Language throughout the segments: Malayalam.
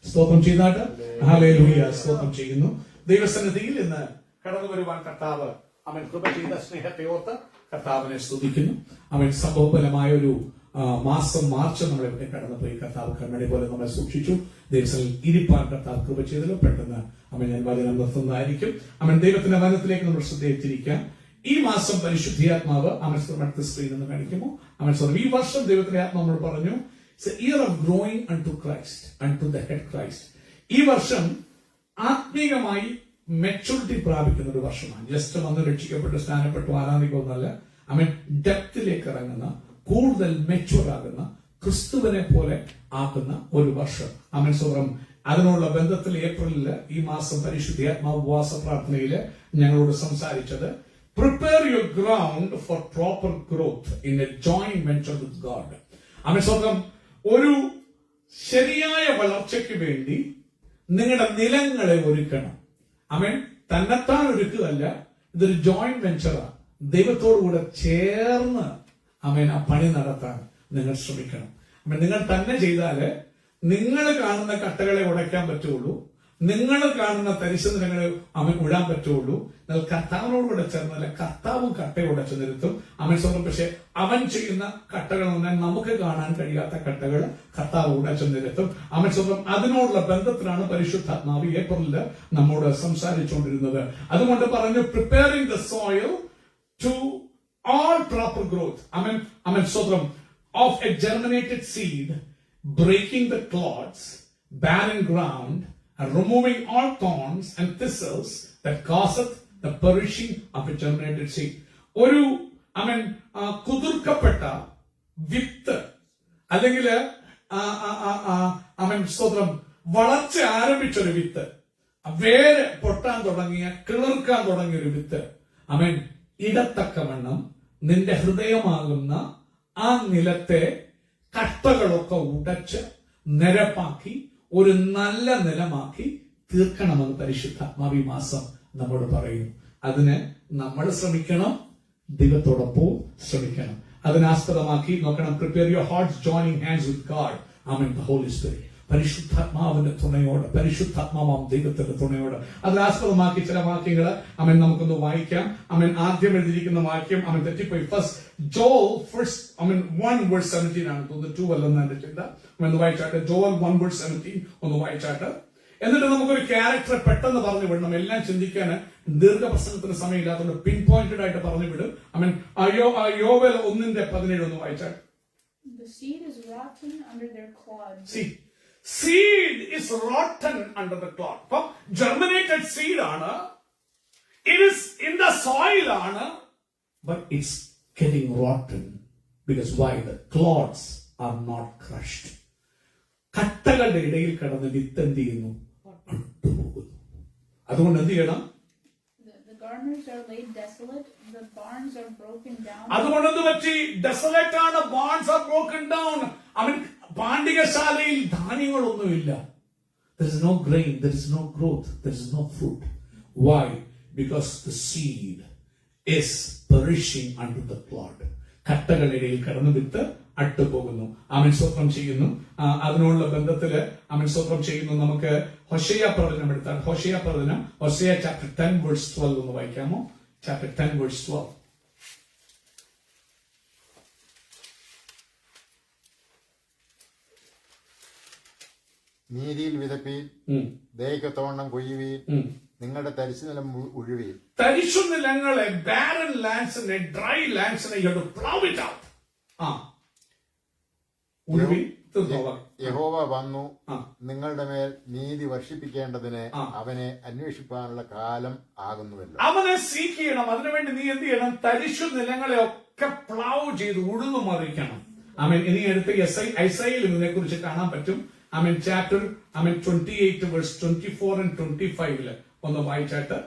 സ്തോത്രം ചെയ്താട്ട് ഹല്ലേലൂയ സ്തോത്രം ചെയ്യുന്നു. ദൈവസന്നിധിയിൽ ഇന്ന് കടന്നു വരുവാൻ കർത്താവ് അവൻ കൃപ ചെയ്ത സ്നേഹത്തെ ഓർത്ത് കർത്താവിനെ സ്തുതിക്കുന്നു. അവൻ സംഭവഫലമായ ഒരു മാസം മാർച്ച് നമ്മളിവിടെ കടന്നുപോയി. കർത്താവ് കണ്ണടി പോലെ നമ്മളെ സൂക്ഷിച്ചു. ദൈവത്തിൽ ഇരിപ്പാൻ കർത്താവ് കൃപ ചെയ്തല്ലോ. പെട്ടെന്ന് അവൻ ഞാൻ വചനം നിർത്തുന്നതായിരിക്കും. അവൻ ദൈവത്തിന്റെ വചനത്തിലേക്ക് നമ്മൾ ശ്രദ്ധയിച്ചിരിക്കാം. ഈ മാസം പരിശുദ്ധിയാത്മാവ് അവൻ അടുത്ത സ്ക്രീനിൽ നിന്ന് കാണിക്കുമോ? അവൻ ഈ വർഷം ദൈവത്തിന്റെ ആത്മാവ് നമ്മൾ പറഞ്ഞു It's a year of growing unto Christ, unto the head Christ. ഈ വർഷം ആത്മീയമായി മെച്ചൂരിറ്റി പ്രാപിക്കുന്ന ഒരു വർഷമാണ്. ജസ്റ്റ് വന്ന് രക്ഷിക്കപ്പെട്ട് സ്നാനപ്പെട്ടു ആരാധിക്കുന്നതല്ല. അവൻ ഡെപ്തിലേക്ക് ഇറങ്ങുന്ന, കൂടുതൽ മെച്ചൂർ ആകുന്ന, ക്രിസ്തുവിനെ പോലെ ആക്കുന്ന ഒരു വർഷം. അവൻ സ്വന്തം അതിനുള്ള ബന്ധത്തിൽ ഏപ്രിലില് ഈ മാസം പരിശുദ്ധാത്മാവ് ഉപവാസ പ്രാർത്ഥനയില് ഞങ്ങളോട് സംസാരിച്ചത് prepare your ground for proper growth in a joint venture with God. അവൻ സ്വന്തം ഒരു ശരിയായ വളർച്ചയ്ക്ക് വേണ്ടി നിങ്ങളുടെ നിലങ്ങളെ ഒരുക്കണം. അവൻ തന്നെത്താൻ ഒരുക്കുകയല്ല, ഇതൊരു ജോയിന്റ് വെഞ്ചറാണ്. ദൈവത്തോടുകൂടെ ചേർന്ന് അവൻ ആ പണി നടത്താൻ നിങ്ങൾ ശ്രമിക്കണം. അവൻ നിങ്ങൾ തന്നെ ചെയ്താല് നിങ്ങൾ കാണുന്ന കട്ടകളെ ഉടയ്ക്കാൻ പറ്റുള്ളൂ. നിങ്ങൾ കാണുന്ന തരിശു നിലങ്ങളെ അവൻ ഉഴാൻ പറ്റുള്ളൂ. എന്നാൽ കർത്താവിനോടുകൂടെ ചേർന്നല്ല, കർത്താവും കട്ടയെ ഉടച്ചു നിർത്തും. അവൻ സ്വന്തം പക്ഷെ അവൻ ചെയ്യുന്ന കട്ടകൾ എന്നാൽ നമുക്ക് കാണാൻ കഴിയാത്ത കട്ടകൾ കർത്താവ് ഉടച്ചു നിർത്തും. അവൻ സ്വന്തം അതിനോടുള്ള ബന്ധത്തിലാണ് പരിശുദ്ധാത്മാവ് ഏപ്രിലില് നമ്മോട് സംസാരിച്ചുകൊണ്ടിരുന്നത്. അതുകൊണ്ട് പറഞ്ഞു preparing the soil to all proper growth. അവൻ സ്വന്തം of a germinated seed, breaking the clods, barren ground, and removing all thorns and thistles that causeth the perishing of a germinated seed. ഒരു കുതിർക്കപ്പെട്ട വിത്ത് അല്ലെങ്കിൽ സ്വന്തം വളർച്ച ആരംഭിച്ചൊരു വിത്ത്, വേര് പൊട്ടാൻ തുടങ്ങിയ കിളിർക്കാൻ തുടങ്ങിയ ഒരു വിത്ത് ഇടത്തക്കവണ്ണം നിന്റെ ഹൃദയമാകുന്ന ആ നിലത്തെ കട്ടകളൊക്കെ ഉടച്ച് നിരപ്പാക്കി ഒരു നല്ല നിലമാക്കി തീർക്കണമെന്ന് പരിശുദ്ധാത്മാവ് ഈ മാസം നമ്മോട് പറയുന്നു. അതിന് നമ്മൾ ശ്രമിക്കണം, ദൈവത്തോടൊപ്പം ശ്രമിക്കണം. അതിനാസ്പദമാക്കി നോക്കണം. Prepare your hearts joining hands with God. ആമേൻ. ദ ഹോളി സ്പിരിറ്റ്, പരിശുദ്ധാത്മാവിന്റെ തുണയോടെ, പരിശുദ്ധാത്മാവാം ദൈവത്തിന്റെ തുണയോടെ. അതിനാസ്പദമാക്കി ചില വാക്യങ്ങൾ നമുക്കൊന്ന് വായിക്കാം. ആദ്യം എഴുതിയിരിക്കുന്ന വാക്യം തെറ്റിപ്പോയി. ഫസ്റ്റ് ജോൽ 1:17 ആണ് തോന്നുന്നു. 2 അല്ലെന്ന് എന്റെ ചിന്ത. ഒന്ന് വായിച്ചാട്ട്. ജോൽ 1:17 ഒന്ന് വായിച്ചാട്ട്. എന്നിട്ട് നമുക്കൊരു ക്യാരക്ടറെ പെട്ടെന്ന് പറഞ്ഞു വിടണം. എല്ലാം ചിന്തിക്കാൻ ദീർഘപ്രസംഗത്തിന് സമയമില്ലാത്തതുകൊണ്ട് പിൻ പോയിന്റഡ് ആയിട്ട് പറഞ്ഞു വിടും. യോവേൽ 1:17 ഒന്ന് വായിച്ചാട്ട്. The seed is rotten under their clods. Seed is rotten under the clod. അപ്പം germinated seed ആണ്. It is in the soil ആണ്. But it's getting rotten. Because why? The clods are not crushed. കട്ടകളുടെ ഇടയിൽ കിടന്ന് വിത്ത് എന്ത് ചെയ്യുന്നു? അട്ടുപോകുന്നു. അതുകൊണ്ട് എന്ത് ചെയ്യണം? The garners are laid desolate. The barns are broken down. അതുകൊണ്ട് എന്ത് പറ്റി? ഡെസലേറ്റ് ആണ്. barns are broken down. പാണ്ഡികശാലയിൽ ധാന്യങ്ങളൊന്നുമില്ല. There is no grain, there is no growth, there is no fruit. Why? Because the seed is perishing under the clod. കട്ടകളിടയിൽ കടന്നു വിത്ത് അട്ടുപോകുന്നു. അവൻ സ്വപ്നം ചെയ്യുന്നു. അതിനുള്ള ബന്ധത്തില് അവൻ സ്വപ്നം ചെയ്യുന്നു. നമുക്ക് ഹോശേയ പ്രവചനം എടുത്താൽ ഹോശേയ പ്രവചനം, ഹോശേയ ചാപ്റ്റർ 10:12 ഒന്ന് വായിക്കാമോ? ചാപ്റ്റർ 10:12. നീതിയിൽ വിതപ്പീൻ, ദേഹത്തോണം കൊയ്യുവീൻ, നിങ്ങളുടെ തരിശു നിലം ഉഴുവീൻ. തരിശു നിലങ്ങളെ, ബാരൻ ലാൻഡ്സിനെ, ഡ്രൈ ലാൻഡ്സിനെ പ്ലൗ ഇറ്റ് ഔട്ട്. യഹോവ വന്നു നിങ്ങളുടെ മേൽ നീതി വർഷിപ്പിക്കേണ്ടതിന് അവനെ അന്വേഷിക്കാനുള്ള കാലം ആകുന്നുവല്ലോ. അവനെ സീക്ക് ചെയ്യണം. അതിനുവേണ്ടി നീ എന്ത് ചെയ്യണം? തരിശു നിലങ്ങളെ ഒക്കെ പ്ലൗ ചെയ്ത് ഉഴുതു മറിക്കണം. ഇനി അടുത്ത ഐസയിൽ ഇതിനെ കുറിച്ച് കാണാൻ പറ്റും. ചാപ്റ്റർ 28:24 and 25 ഒന്ന് വായിച്ചാട്ട്.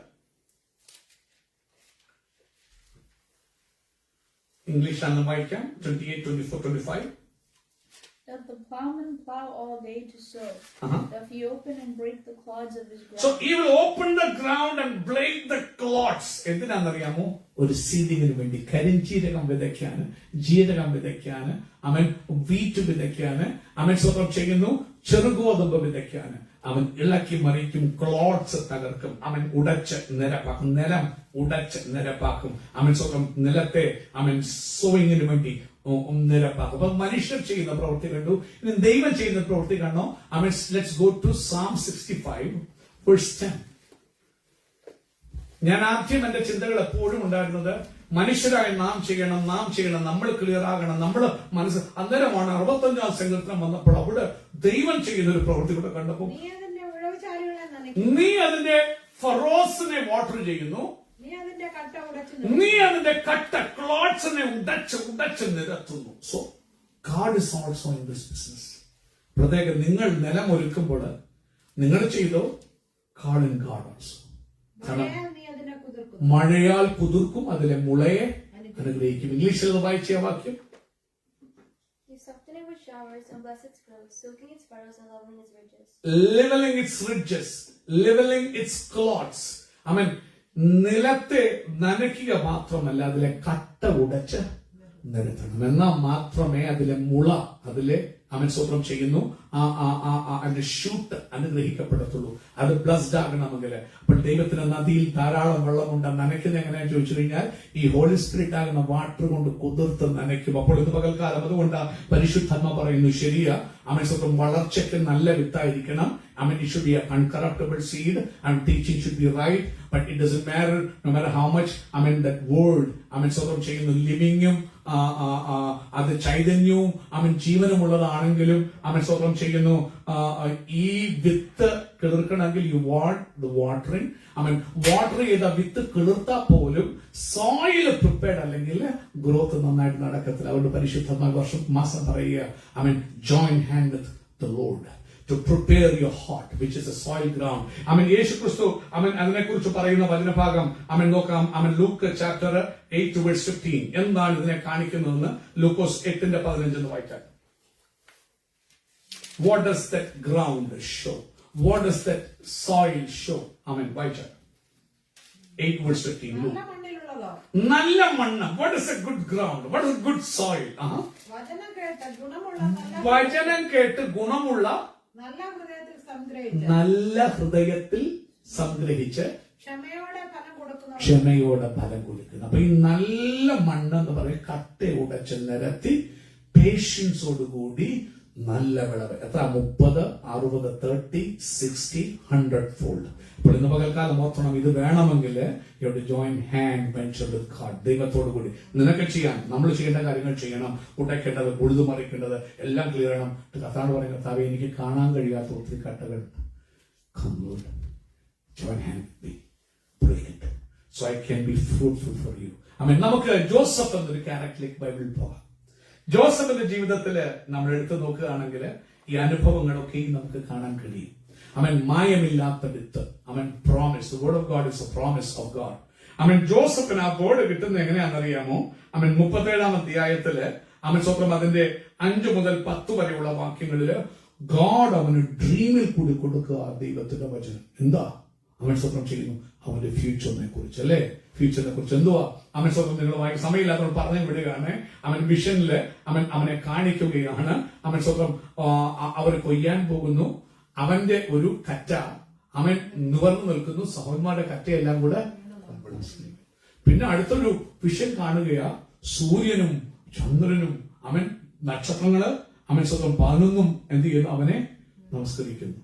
ഇംഗ്ലീഷ് ആണ് വായിക്കാം. 28, 24, 25. Doth the plowman plow all day to sow? Doth he open and break the clods of his ground? So he will open the ground and break the clods. എന്തിനാണെന്നറിയാമോ? ഒരു സീഡിങ്ങിന് വേണ്ടി, കരിഞ്ചീരകം വിതയ്ക്കാന്, ജീരകം വിതയ്ക്കാന്, അവൻ വീറ്റ് വിതയ്ക്കാന്, അവൻ സ്വന്തം ചെയ്യുന്നു, ചെറുഗോതമ്പ് വിതയ്ക്കാന്. അവൻ ഇളക്കി മറിക്കും, ക്ലോട്ട്സ് തകർക്കും, അവൻ ഉടച്ച് നിരപ്പാക്കും, നിലം ഉടച്ച് നിരപ്പാക്കും, അവൻ സ്വന്തം നിലത്തെ അവൻ സോയിങ്ങിന് വേണ്ടി നിരപ്പാക്കും. അപ്പൊ മനുഷ്യർ ചെയ്യുന്ന പ്രവൃത്തി കണ്ടു, ഇനി ദൈവം ചെയ്യുന്ന പ്രവൃത്തി കാണോ? അവൻ let's go to Psalm 65 verse 10. ഞാൻ ആദ്യം എന്റെ ചിന്തകൾ എപ്പോഴും ഉണ്ടായിരുന്നത് മനുഷ്യരായി നാം ചെയ്യണം, നമ്മൾ ക്ലിയർ ആകണം, നമ്മൾ മനസ്സ്. അന്നേരമാണ് 65-ാം സങ്കീർത്തനം വന്നപ്പോൾ അവിടെ ദൈവം ചെയ്യുന്ന ഒരു പ്രവൃത്തി കൂടെ കണ്ടപ്പോൾ, നീ അതിന്റെ ഫറോസിനെ വാട്ടർ ചെയ്യുന്നു, നീ അതിന്റെ കട്ട ക്ലോട്ട്സിനെ ഉടച്ച് നിരത്തുന്നു. So God is also in this business. പ്രത്യേകം നിങ്ങൾ നിലം ഒരുക്കുമ്പോൾ നിങ്ങൾ ചെയ്തോ, ഗാഡ് ഇൻ ഗാഡ് ഓൾസോ. മഴയാൽ കുതിർക്കും, അതിലെ മുളയെ അനുഗ്രഹിക്കും. ഇംഗ്ലീഷിൽ വായിച്ച വാക്യം, leveling its ridges, leveling its clods. ആമേൻ. നിലത്തെ നനയ്ക്കുക മാത്രമല്ല, അതിലെ കട്ട ഉടച്ച് നിരത്തണം. എന്നാൽ മാത്രമേ അതിലെ മുള, അതിലെ അവൻ സ്വപ്നം ചെയ്യുന്നു, അതിന്റെ ഷൂട്ട് അനുഗ്രഹിക്കപ്പെടത്തുള്ളൂ. അത് ബ്ലസ്ഡ് ആകണമെങ്കിൽ. അപ്പോൾ ദൈവത്തിന് നദിയിൽ ധാരാളം വെള്ളമുണ്ട്. നനയ്ക്കുന്നത് എങ്ങനെയാണെന്ന് ചോദിച്ചു കഴിഞ്ഞാൽ ഈ ഹോളി സ്പിരിറ്റ് ആകുന്ന വാട്ടർ കൊണ്ട് കുതിർത്ത് നനയ്ക്കും. അപ്പോൾ ഇത് പകൽക്കാലം അതുകൊണ്ട് പരിശുദ്ധാത്മ പറയുന്നു, ശരിയാ, അവൻ സ്വന്തം വളർച്ചയ്ക്ക് നല്ല വിത്തായിരിക്കണം. I mean, it should be an uncorruptible seed, and teaching should be right, but it doesn't matter, no matter how much, I mean, that word, I mean, സ്വന്തം ചെയ്യുന്ന ലിവിങ്ങും അത് ചൈതന്യവും ജീവനുമുള്ളതാണെങ്കിലും അവൻ സ്വന്തം ചെയ്യുന്നു. ഈ വിത്ത് കിളിർക്കണമെങ്കിൽ യു വാണ്ട് ദ വാട്ടറിങ്. അവൻ വാട്ടർ ചെയ്ത വിത്ത് കിളിർത്താൽ പോലും സോയിൽ പ്രിപ്പയർഡ് അല്ലെങ്കിൽ ഗ്രോത്ത് നന്നായിട്ട് നടക്കത്തില്ല. അതുകൊണ്ട് പരിശുദ്ധമായ മാസം പറയുക, അവൻ join hand with the Lord to prepare your heart, which is a soil ground. യേശു ക്രിസ്തു അതിനെക്കുറിച്ച് പറയുന്ന വചനഭാഗം നോക്കാം. Luke chapter 8 verse 15. എന്താണ് ഇതിനെ കാണിക്കുന്നതെന്ന് ലൂക്കോസ് 8:15 വായിക്കാം. What does that ground show? What does that soil show? വായിക്കാം. 8 verse 15. നല്ല മണ്ണ്. What is a good ground? What is a good soil? വചനം കേട്ട് ഗുണമുള്ള നല്ല ഹൃദയത്തിൽ സംഗ്രഹിച്ച് ക്ഷമയോടെ ഫലം കൊടുക്കുന്നു. അപ്പൊ ഈ നല്ല മണ്ണെന്ന് പറയും കട്ട ഉടച്ച് നിരത്തി പേഷ്യൻസോടുകൂടി നല്ല വിളവ്. എത്ര? 30, 60, 30, 60, 100 ഫോൾഡ്. അപ്പോൾ ഇന്ന് പകൽക്കാലം ഓർക്കണം, ഇത് വേണമെങ്കിൽ you to join hand venture with God. ദൈവത്തോടു കൂടി നിനക്ക് ചെയ്യാൻ, നമ്മൾ ചെയ്യേണ്ട കാര്യങ്ങൾ ചെയ്യണം. ഉടയ്ക്കേണ്ടത്, ഉഴുതുമറിക്കേണ്ടത് എല്ലാം ക്ലിയർ ചെയ്യണം. കർത്താവ് പറയും, കർത്താവേ, എനിക്ക് കാണാൻ കഴിയാത്ത ഒത്തിരി കട്ടകൾ, join hand with me, break it so I can be fruitful for you. നമുക്ക് ജോസഫ് എന്നൊരു ക്യാരക്ടറിലേക്ക് ബൈബിളിൽ പോകാം. ജോസഫിന്റെ ജീവിതത്തില് നമ്മൾ എടുത്തു നോക്കുകയാണെങ്കിൽ ഈ അനുഭവങ്ങളൊക്കെയും നമുക്ക് കാണാൻ കഴിയും. മായമില്ലാത്ത വിത്ത്, promise. The word of God is a promise of God. ജോസഫിന് ആ വേർഡ് കിട്ടുന്നത് എങ്ങനെയാണെന്നറിയാമോ? 37-ാം അധ്യായത്തില് സ്വന്തം അതിന്റെ 5 മുതൽ 10 വരെയുള്ള വാക്യങ്ങളില് ഗോഡ് അവന് ഡ്രീമിൽ കൂടി കൊടുക്കുക ദൈവത്തിന്റെ വചനം. എന്താ അവൻ സ്വപ്നം ചെയ്യുന്നു? അവന്റെ ഫ്യൂച്ചറിനെ കുറിച്ച്, അല്ലെ? ഫ്യൂച്ചറിനെ കുറിച്ച് എന്തുവാ അവൻ സ്വന്തം, നിങ്ങൾ സമയമില്ലാത്തവർ പറഞ്ഞു വിടുകയാണ്. അവൻ വിഷനില് അവനെ കാണിക്കുകയാണ്. അവൻ സ്വന്തം അവർ കൊയ്യാൻ പോകുന്നു. അവന്റെ ഒരു കറ്റ അവൻ നിവർന്നു നിൽക്കുന്നു. സഹോദരന്മാരുടെ കറ്റയെല്ലാം കൂടെ. പിന്നെ അടുത്തൊരു വിഷൻ കാണുകയാ, സൂര്യനും ചന്ദ്രനും നക്ഷത്രങ്ങള് സ്വന്തം 11 എന്ത് ചെയ്യുന്നു? അവനെ നമസ്കരിക്കുന്നു.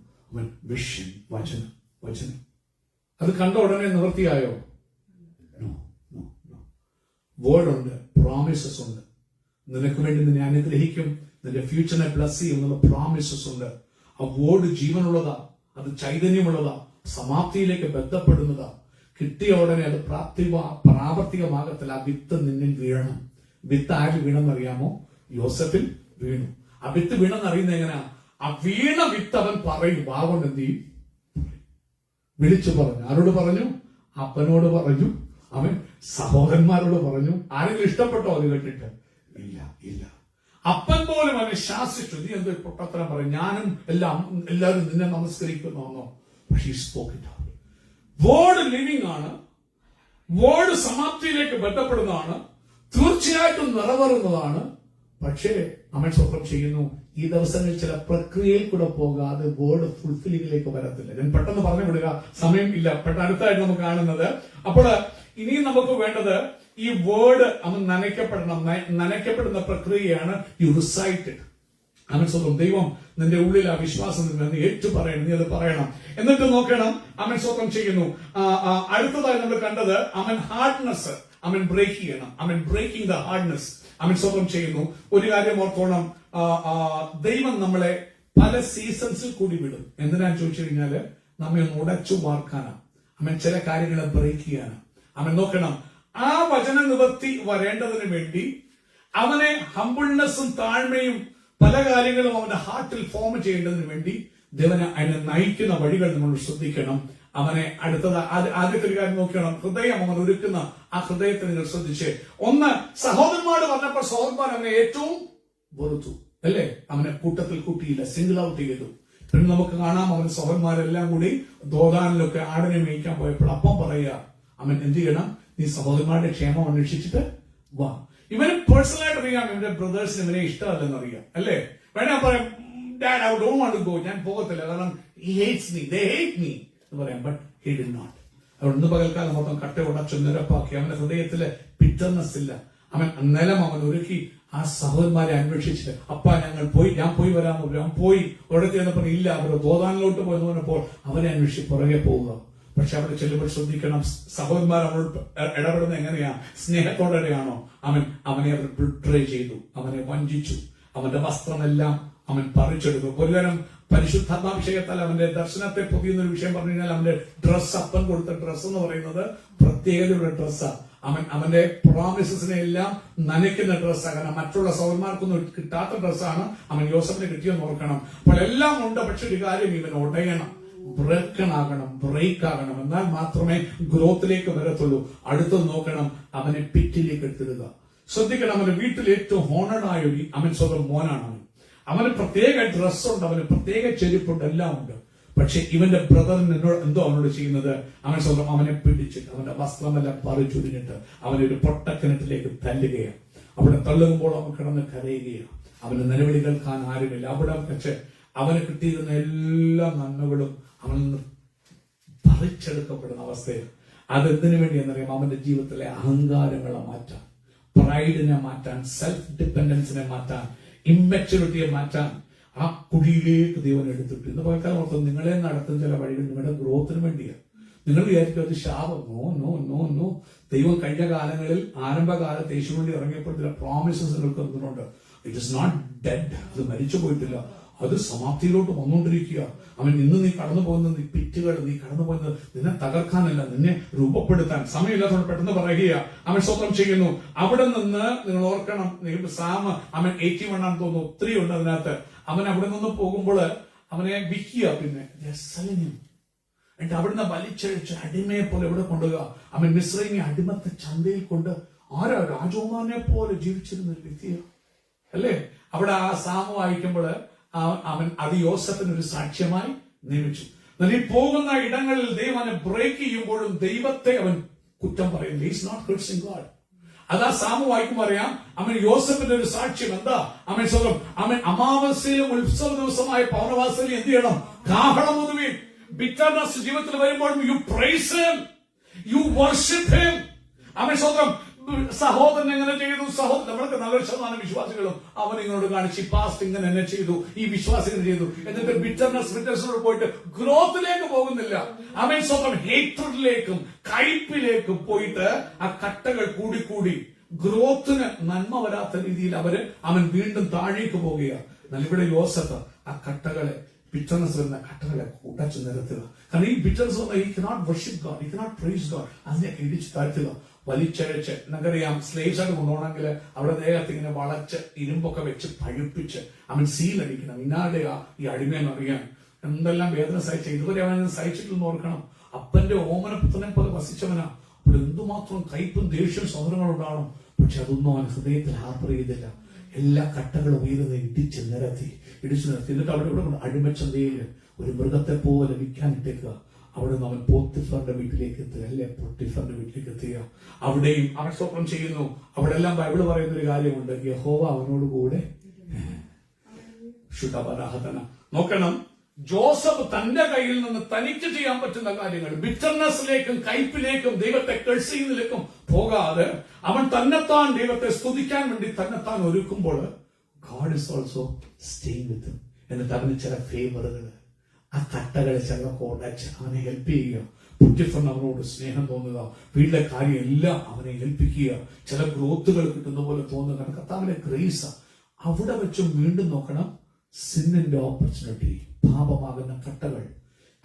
വിഷൻ, വചനം അത് കണ്ട ഉടനെ നിവൃത്തിയായോ? വേർഡ് ഉണ്ട്, പ്രോമിസസ് ഉണ്ട്. നിനക്ക് വേണ്ടി നിന്നെ അനുഗ്രഹിക്കും, നിന്റെ ഫ്യൂച്ചറിനെ ബ്ലസ് ചെയ്യും എന്നുള്ള പ്രോമിസസ് ഉണ്ട്. ആ വേർഡ് ജീവനുള്ളതാ, അത് ചൈതന്യമുള്ളതാ, സമാപ്തിയിലേക്ക് ബന്ധപ്പെടുന്നതാ. കിട്ടിയ ഉടനെ അത് പ്രാവർത്തികമാകത്തില്ല. ആ വിത്ത് നിന്നിൽ വീഴണം. വിത്ത് ആര് വീണെന്നറിയാമോ? യോസഫിൽ വീണു. ആ വിത്ത് വീണെന്നറിയുന്നത് എങ്ങനെയാ? ആ വീണ വിത്ത് അവൻ പറയും. വാഗൊണ്ട് എന്ത് ചെയ്യും? വിളിച്ചു പറഞ്ഞു. ആരോട് പറഞ്ഞു? അപ്പനോട് പറഞ്ഞു. അവൻ സഹോദരന്മാരോട് പറഞ്ഞു. ആരെങ്കിലും ഇഷ്ടപ്പെട്ടോ അത് കേട്ടിട്ട്? ഇല്ല. അപ്പൻ പോലും അവനെ ശാസിച്ചു, നീ എന്ത് പൊട്ടത്തരം പറയും, ഞാനും എല്ലാവരും നിന്നെ നമസ്കരിക്കുന്നു. പക്ഷെ ഈ spoke it out. Word living ആണ്, വേർഡ് സമാപ്തിയിലേക്ക് ബന്ധപ്പെടുന്നതാണ്, തീർച്ചയായിട്ടും നിറവേറുന്നതാണ്. പക്ഷേ അവൻ സ്വപ്നം ചെയ്യുന്നു, ഈ ദിവസങ്ങളിൽ ചില പ്രക്രിയയിൽ കൂടെ പോകാതെ വേർഡ് ഫുൾഫില്ലിംഗിലേക്ക് വരത്തില്ല. ഞാൻ പെട്ടെന്ന് പറഞ്ഞു വിടുക, സമയം ഇല്ല. അടുത്തായിട്ട് നമുക്ക് കാണുന്നത്, അപ്പോൾ ഇനിയും നമുക്ക് വേണ്ടത് ഈ വേർഡ് അവൻ നനയ്ക്കപ്പെടണം. നനയ്ക്കപ്പെടുന്ന പ്രക്രിയയാണ് യു റിസൈറ്റ്. അവൻ സ്വന്തം ദൈവം നിന്റെ ഉള്ളിൽ ആ വിശ്വാസം നീ ഏറ്റു പറയണം, നീ അത് പറയണം. എന്നിട്ട് നോക്കണം അവൻ സ്വന്തം ചെയ്യുന്നു. അടുത്തതായി നമ്മൾ കണ്ടത് അവൻ ഹാർഡ്നെസ് അവൻ ബ്രേക്ക് ചെയ്യണം. അവൻ ബ്രേക്കിംഗ് ദ ഹാർഡ്നെസ് അവൻ സ്വന്തം ചെയ്യുന്നു. ഒരു കാര്യം ഓർത്തോണം, ദൈവം നമ്മളെ പല സീസൺസിൽ കൂടി വിടും. എന്തിനാന്ന് ചോദിച്ചു കഴിഞ്ഞാല് നമ്മെ ഒന്ന് ഉടച്ചു വാർക്കാനാണ്. അവൻ ചില കാര്യങ്ങളെ ബ്രേക്ക് ചെയ്യാനാണ്. അവൻ നോക്കണം, ആ വചന നിവൃത്തി വരേണ്ടതിന് വേണ്ടി അവനെ ഹംബിൾനെസ്സും താഴ്മയും പല കാര്യങ്ങളും അവന്റെ ഹാർട്ടിൽ ഫോം ചെയ്യേണ്ടതിന് വേണ്ടി ദൈവനെ അതിനെ നയിക്കുന്ന വഴികൾ നമ്മൾ ശ്രദ്ധിക്കണം. അവനെ ആദ്യത്തെ ഒരു കാര്യം നോക്കണം, ഹൃദയം അവൻ ഒരുക്കുന്ന ആ ഹൃദയത്തെ നിങ്ങൾ ശ്രദ്ധിച്ച്. ഒന്ന്, സഹോദരന്മാർ പറഞ്ഞപ്പോൾ സഹോദരന്മാർ അവനെ ഏറ്റവും വെറുത്തു, അല്ലേ? അവനെ കൂട്ടത്തിൽ കൂട്ടിയില്ല, സിംഗിൾ ഔട്ട് ചെയ്തു. പിന്നെ നമുക്ക് കാണാം, അവൻ സഹോദരന്മാരെല്ലാം കൂടി ദോദാനിലൊക്കെ ആടിനെ മേയ്ക്കാൻ പോയപ്പോൾ അപ്പം പറയുക, അവൻ എന്ത് ചെയ്യണം, നീ സഹോദരന്മാരുടെ ക്ഷേമം അന്വേഷിച്ചിട്ട് വാ. ഇവന് പേഴ്സണലായിട്ട് അറിയാം ഇവന്റെ ബ്രദേഴ്സിന് ഇവനെ ഇഷ്ടമല്ലെന്ന് അറിയാം, അല്ലേ? വേണേ പറയാം, dad I don't want to go, ഞാൻ പോകത്തില്ല, കാരണം he hates me, they hate me എന്ന് പറയാം. But he did not. അവൻ ഇന്ന് പകൽക്കാലം മൊത്തം കട്ട ഉടച്ചു നിരപ്പാക്കി. അവന്റെ ഹൃദയത്തില് ബിറ്റർനെസ് ഇല്ല. അവൻ നിലം അവൻ ഒരുക്കി ആ സഹോദരന്മാരെ അന്വേഷിച്ചിട്ട്, ഞാൻ പോയി വരാമെന്ന് പറഞ്ഞു. അവൻ പോയി ഒരിടത്ത് ചെന്നപ്പോൾ ഇല്ല, അവർ ദോദാനിലോട്ട് പോയെന്ന് പറഞ്ഞപ്പോൾ അവരെ അന്വേഷിച്ച് പുറകെ പോവുക. പക്ഷെ അവിടെ ചെല്ലുമ്പോൾ ശ്രദ്ധിക്കണം, സഹോദരന്മാർ അവനോട് ഇടപെടുന്നത് എങ്ങനെയാ? സ്നേഹത്തോടെയാണോ? അവനെ അവർ ബിട്രേ ചെയ്തു, അവനെ വഞ്ചിച്ചു, അവന്റെ വസ്ത്രമെല്ലാം അവൻ പറിച്ചെടുത്തു. ഒരുതരം പരിശുദ്ധാത്മാഭിഷേകത്താൽ അവന്റെ ദർശനത്തെ പൊതിയുന്ന ഒരു വിഷയം പറഞ്ഞു കഴിഞ്ഞാൽ അവന്റെ ഡ്രസ്സ്, അപ്പൻ കൊടുത്ത ഡ്രസ്സ് എന്ന് പറയുന്നത് പ്രത്യേകതയുള്ള ഡ്രസ്സാണ്. അവന്റെ പ്രോമിസസിനെ എല്ലാം നനയ്ക്കുന്ന ഡ്രസ്സാണ്. കാരണം മറ്റുള്ള സഹോദരന്മാർക്കൊന്നും കിട്ടാത്ത ഡ്രസ്സാണ് അവൻ യോസഫിനെ കിട്ടിയെന്ന് ഓർക്കണം. അപ്പോൾ എല്ലാം ഉണ്ട്, പക്ഷെ ഒരു കാര്യം, ഇവൻ ഉടയണം, ബ്രേക്ക് ആകണം. എന്നാൽ മാത്രമേ ഗ്രോത്തിലേക്ക് വരത്തുള്ളൂ. അടുത്തത് നോക്കണം, അവനെ പിറ്റിലേക്ക് എടുത്തിടുക. ശ്രദ്ധിക്കണം, അവന്റെ വീട്ടിൽ ഏറ്റവും ഹോണർഡായ ഒരു അവൻ സ്വന്തം മോനാണ്. അവന് പ്രത്യേക ഡ്രസ്സുണ്ട്, അവന് പ്രത്യേക ചെരുപ്പുണ്ട്, എല്ലാം ഉണ്ട്. പക്ഷെ ഇവന്റെ ബ്രദറിന് എന്തോ അവനോട് ചെയ്യുന്നത്, അവൻ സ്വന്തം അവനെ പിടിച്ചിട്ട് അവന്റെ വസ്ത്രമെല്ലാം പറിച്ചുരിഞ്ഞിട്ട് അവനെ ഒരു പൊട്ടക്കിണറ്റിലേക്ക് തല്ലുകയാണ്. അവിടെ തള്ളുമ്പോൾ അവൻ കിടന്ന് കരയുകയാണ്. അവന് നിലവിളി കേൾക്കാൻ ആരുമില്ല. അവിടെ വെച്ച് അവന് കിട്ടിയിരുന്ന എല്ലാ നന്മകളും അവനിൽ നിന്ന് പറിച്ചെടുക്കപ്പെടുന്ന അവസ്ഥയാണ്. അതെന്തിനു വേണ്ടി എന്നറിയാം? അവന്റെ ജീവിതത്തിലെ അഹങ്കാരങ്ങളെ മാറ്റാൻ, പ്രൈഡിനെ മാറ്റാൻ, സെൽഫ് ഡിപ്പെൻഡൻസിനെ മാറ്റാൻ, ഇമ്മച്യൂരിറ്റിയെ മാറ്റാൻ ആ കുഴിയിലേക്ക് ദൈവം എടുത്തിട്ട്. ഇന്ന് പകൽക്കാലം ഓർത്തും നിങ്ങളെ നടത്തുന്ന ചില വഴികൾ നിങ്ങളുടെ ഗ്രോത്തിന് വേണ്ടിയാണ്. നിങ്ങൾ വിചാരിക്കും അത് ശാപം. നോ. ദൈവം കഴിഞ്ഞ കാലങ്ങളിൽ ആരംഭകാലത്ത് യേശു വേണ്ടി ഇറങ്ങിയപ്പോൾ ചില പ്രോമിസസ് നിൽക്കുന്നുണ്ട്. ഇറ്റ് ഇസ് നോട്ട് ഡെഡ്, അത് മരിച്ചു പോയിട്ടില്ല, അത് സമാപ്തിയിലോട്ട് വന്നുകൊണ്ടിരിക്കുക. അവൻ ഇന്ന് നീ കടന്നു പോകുന്നത് പിറ്റുകൾ, നീ കടന്നു പോകുന്നത് നിന്നെ തകർക്കാനല്ല, നിന്നെ രൂപപ്പെടുത്താൻ. സമയമില്ലാത്തതുകൊണ്ട് പെട്ടെന്ന് പറയുക. അവൻ സ്വന്തം ചെയ്യുന്നു. അവിടെ നിന്ന് നിങ്ങൾ ഓർക്കണം, സാം അവൻ 81 ആണെന്ന് തോന്നുന്നു, ഒത്തിരി ഉണ്ട് അതിനകത്ത്. അവൻ അവിടെ നിന്ന് പോകുമ്പോൾ അവനെ വിൽക്കുക, പിന്നെ എന്നിട്ട് അവിടുന്ന് വലിച്ചഴിച്ച് അടിമയെ പോലെ എവിടെ കൊണ്ടുപോകുക. അവൻ മിസ്രൈമി അടിമത്തെ ചന്തയിൽ കൊണ്ട് രാജകുമാരനെ പോലെ ജീവിച്ചിരുന്ന ഒരു വ്യക്തിയാണ്, അല്ലേ? അവിടെ ആ സാമ വായിക്കുമ്പോൾ അവൻ അത് യോസഫിന് ഒരു സാക്ഷ്യമായി നിയമിച്ചു. ഈ പോകുന്ന ഇടങ്ങളിൽ ദൈവം അവനെ ബ്രേക്ക് ചെയ്യുമ്പോഴും ദൈവത്തെ അവൻ കുറ്റം പറയുന്നു. Is not cursing God. അതാ സാമു വായിക്കുമ്പോൾ അറിയാം, അവൻ യോസഫിന്റെ ഒരു സാക്ഷ്യം എന്താ? അവൻ അമാവാസ്യയിലും ഉത്സവ ദിവസമായ പൗർണവാസിയിലും എന്ത് ചെയ്യണം? കാഹളം ഊതുവീൻ. ബിറ്റർനെസ് ജീവിതത്തിൽ വരുമ്പോഴും U price him, U worship him. അവൻ സ്വന്തം സഹോദരൻ എങ്ങനെ ചെയ്തു? നമ്മൾക്ക് നല്ലൊരു ശതമാനം വിശ്വാസികളും അവൻ ഇങ്ങോട്ട് കാണിച്ച് പാസ്റ്റ് ഇങ്ങനെ എന്നെ ചെയ്തു, ഈ വിശ്വാസികൾ ചെയ്തു, എന്നിട്ട് ബിറ്റർനെസ് പോയിട്ട് ഗ്രോത്തിലേക്ക് പോകുന്നില്ല. അവൻ സ്വന്തം ഹേറ്ററിലേക്കും കയ്പിലേക്കും പോയിട്ട് ആ കട്ടകൾ കൂടിക്കൂടി ഗ്രോത്തിന് നന്മ വരാത്ത രീതിയിൽ അവൻ വീണ്ടും താഴേക്ക് പോവുകയാണ്. എന്നാൽ ഇവിടെ യോസഫ് ആ കട്ടകളെ, ബിറ്റർനെസ് വരുന്ന കട്ടകളെ ഉടച്ചു നിരത്തുക. കാരണം ഈ ബിറ്റർനെസ് വന്നാൽ he cannot worship God, he cannot praise God. അതിനെയൊക്കെ ഇടിച്ചു താഴ്ത്തുക, വലിച്ചഴച്ച്. നമുക്കറിയാം, സ്ലേവ്സ് ആയിട്ട് കൊണ്ടുപോകണമെങ്കിൽ അവിടെ ദേഹത്ത് ഇങ്ങനെ വളച്ച് ഇരുമ്പൊക്കെ വെച്ച് പഴുപ്പിച്ച് അവൻ സീലടിക്കണം. ഇന്നാരുടെ ഈ അടിമയെന്ന് അറിയാൻ എന്തെല്ലാം വേദന സഹിച്ച. ഇതുവരെ അവൻ സഹിച്ചിട്ടെന്ന് ഓർക്കണം. അപ്പന്റെ ഓമനപുത്രനെ പോലെ വസിച്ചവനാ. അപ്പോൾ എന്തുമാത്രം കയ്പും ദേഷ്യവും സഹോദരങ്ങളുണ്ടാവണം. പക്ഷെ അതൊന്നും അവൻ ഹൃദയത്തിൽ ഹാർബർ ചെയ്തില്ല. എല്ലാ കട്ടകളും ഉയർന്ന് ഇടിച്ചു നിരത്തി. എന്നിട്ട് അവിടെ ഇവിടെ അടിമച്ചന്തയിൽ ഒരു മൃഗത്തെ പോലെ വിൽക്കാനിട്ടേക്കുക. അവിടെ നിന്ന് അവൻ പോത്തിഫറിന്റെ വീട്ടിലേക്ക് എത്തുക, അല്ലെ പോത്തിഫറിന്റെ വീട്ടിലേക്ക് എത്തുക. അവിടെയും അവൻ സ്വപ്നം ചെയ്യുന്നു. അവിടെ എല്ലാം ബൈബിള് പറയുന്ന ഒരു കാര്യമുണ്ട്, യഹോവ അവനോട് കൂടെ. നോക്കണം, ജോസഫ് തന്റെ കയ്യിൽ നിന്ന് തനിക്ക് ചെയ്യാൻ പറ്റുന്ന കാര്യങ്ങൾ, ബിറ്റർനെസ്സിലേക്കും കയ്പിലേക്കും ദൈവത്തെ കഴ്സിയിലേക്കും പോകാതെ അവൻ തന്നെത്താൻ ദൈവത്തെ സ്തുതിക്കാൻ വേണ്ടി തന്നെത്താൻ ഒരുക്കുമ്പോൾ God is also staying with him. എന്നിട്ട് അവന് ചില ഫേവറുകൾ, ആ കട്ടകളെ ചിലതൊക്കെ ഉടച്ച് അവനെ ഹെൽപ്പ് ചെയ്യുക. പുറ്റിഫറിന് അവനോട് സ്നേഹം തോന്നുക, വീട്ടിലെ കാര്യം എല്ലാം അവനെ ഏൽപ്പിക്കുക, ചില ഗ്രോത്തുകൾ കിട്ടുന്ന പോലെ തോന്നുക. കർത്താവിന്റെ ഗ്രേസ് അവിടെ വെച്ചും വീണ്ടും നോക്കണം. സിന്നിന്റെ ഓപ്പർച്യൂണിറ്റി, പാപമാകുന്ന കട്ടകൾ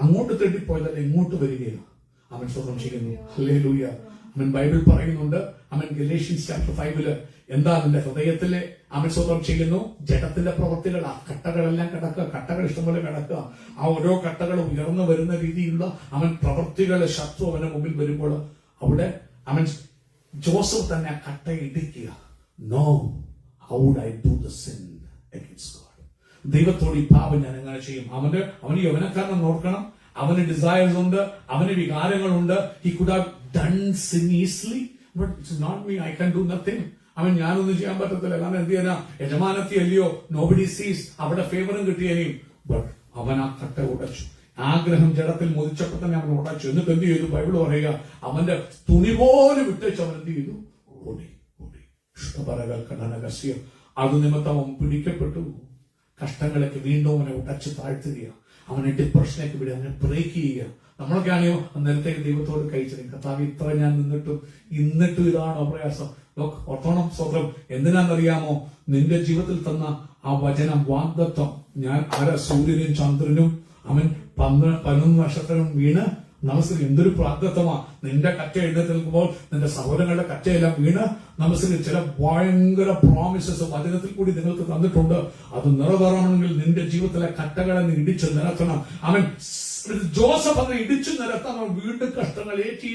അങ്ങോട്ട് തേടിപ്പോയതല്ല ഇങ്ങോട്ട് വരികയാണ്. അവൻ സ്വന്തം ചെയ്യുന്നു. ഹല്ലേലൂയ. അവൻ ബൈബിൾ പറയുന്നുണ്ട്, അവൻ ഗലേഷ്യൻസ് ചാപ്റ്റർ 5 എന്താ അതിന്റെ ഹൃദയത്തിലെ അവൻ സ്വന്തം ചെയ്യുന്നു. ജഡത്തിന്റെ പ്രവൃത്തികൾ, ആ കട്ടകളെല്ലാം കിടക്കുക, കട്ടകൾ ഇഷ്ടംപോലെ കിടക്കുക. ആ ഓരോ കട്ടകളും ഉയർന്നു വരുന്ന രീതിയിലുള്ള അവൻ പ്രവൃത്തികളെ ശത്രു അവന്റെ മുമ്പിൽ വരുമ്പോൾ അവിടെ അവൻ ജോസഫ് തന്നെ ആ കട്ട ഇടിക്കുക. No, how would I do the sin against God? ദൈവത്തോട് ഈ പാപം ഞാൻ എങ്ങനെ ചെയ്യും? അവന് യൗവനക്കാരനെ ഓർക്കണം, അവന് ഡിസയേഴ്സ് ഉണ്ട്, അവന് വികാരങ്ങളുണ്ട്. He could have done sin easily, but it's not me, I can do nothing. ഞാനൊന്നും ചെയ്യാൻ പറ്റത്തില്ല, കാരണം എന്ത് ചെയ്യാനാ, യജമാനത്തി അല്ലയോ, നോബഡി സീസ്, അവിടെ ഫേവറും കിട്ടിയേനെയും. ബട്ട് അവൻ ആ കട്ട ഉടച്ചു. ആഗ്രഹം ജഡത്തിൽ മുതിച്ചപ്പോൾ തന്നെ അവൻ ഉടച്ചു. എന്നിട്ട് എന്ത് ചെയ്തു? ബൈബിൾ പറയുക, അവന്റെ തുണി പോലും വിട്ടേച്ച് അവൻ എന്ത് ചെയ്തു? ഓടി. അത് നിമിത്തം അവൻ പിടിക്കപ്പെട്ടു. കഷ്ടങ്ങളൊക്കെ വീണ്ടും അവനെ ഉടച്ച് താഴ്ത്തുക, അവനെ ഡിപ്രഷനിലേക്ക് വിടുക, അവനെ ബ്രേക്ക് ചെയ്യുക. നമ്മളൊക്കെ ആണെയോ നേരത്തെ ദൈവത്തോട് കഴിച്ചത്, കർത്താവ് ഇത്ര ഞാൻ എന്നിട്ടും ഇതാണോ പ്രയാസം? ഓർത്തോണം സ്വന്തം. എന്തിനാണെന്നറിയാമോ? നിന്റെ ജീവിതത്തിൽ തന്ന ആ വചനം, വാഗ്ദത്തം. ഞാൻ സൂര്യനും ചന്ദ്രനും അവൻ 11 നക്ഷത്രവും വീണ് നമസ്കരിക്കും. എന്തൊരു പ്രാഗ്ദത്തമാ! നിന്റെ കറ്റ എഴുന്നേറ്റ് നിൽക്കുമ്പോൾ നിന്റെ സഹോദരങ്ങളുടെ കറ്റയെല്ലാം വീണ് നമസ്കരിക്കും. ചില ഭയങ്കര പ്രോമിസസ് വചനത്തിൽ കൂടി നിങ്ങൾക്ക് തന്നിട്ടുണ്ട്. അത് നിറവേറണമെങ്കിൽ നിന്റെ ജീവിതത്തിലെ കറ്റകളെ നീ ഇടിച്ചു നിരത്തണം. അവൻ ജോസഫ് അവനെ ഇടിച്ചു നിരത്താൻ അവൻ വീണ്ടും കഷ്ടങ്ങൾ ഏറ്റി